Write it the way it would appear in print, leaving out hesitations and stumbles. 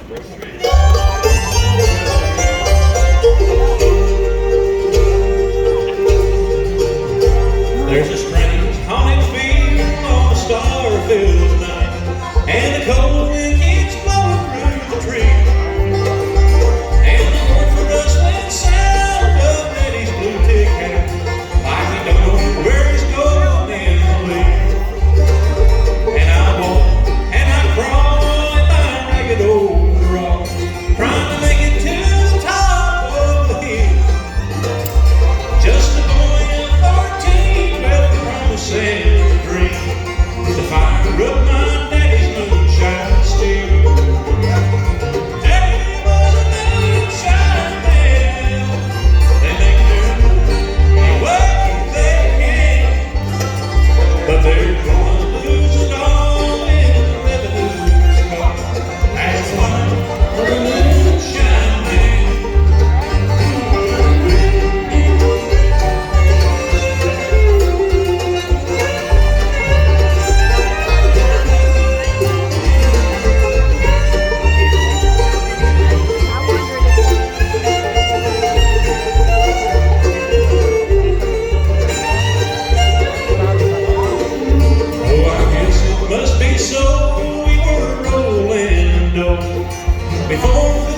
There's a strange haunted feel on a star-filled night, and the cold wind keeps blowing through the trees. And the Lord for us went sound of Daddy's blue tick hat, like he don't know where he's going in the leaves. And I walk and I crawl in my ragged overall, trying to make it to the top of the hill. Just a boy of 14 with the promise and a dream to fire up my daddy's moonshine still. Daddy was a moonshine man. They make their any way they can, but they're gonna lose it all in the revenue's car. That's why we're a moonshine man. Must be so we were rolling dough before the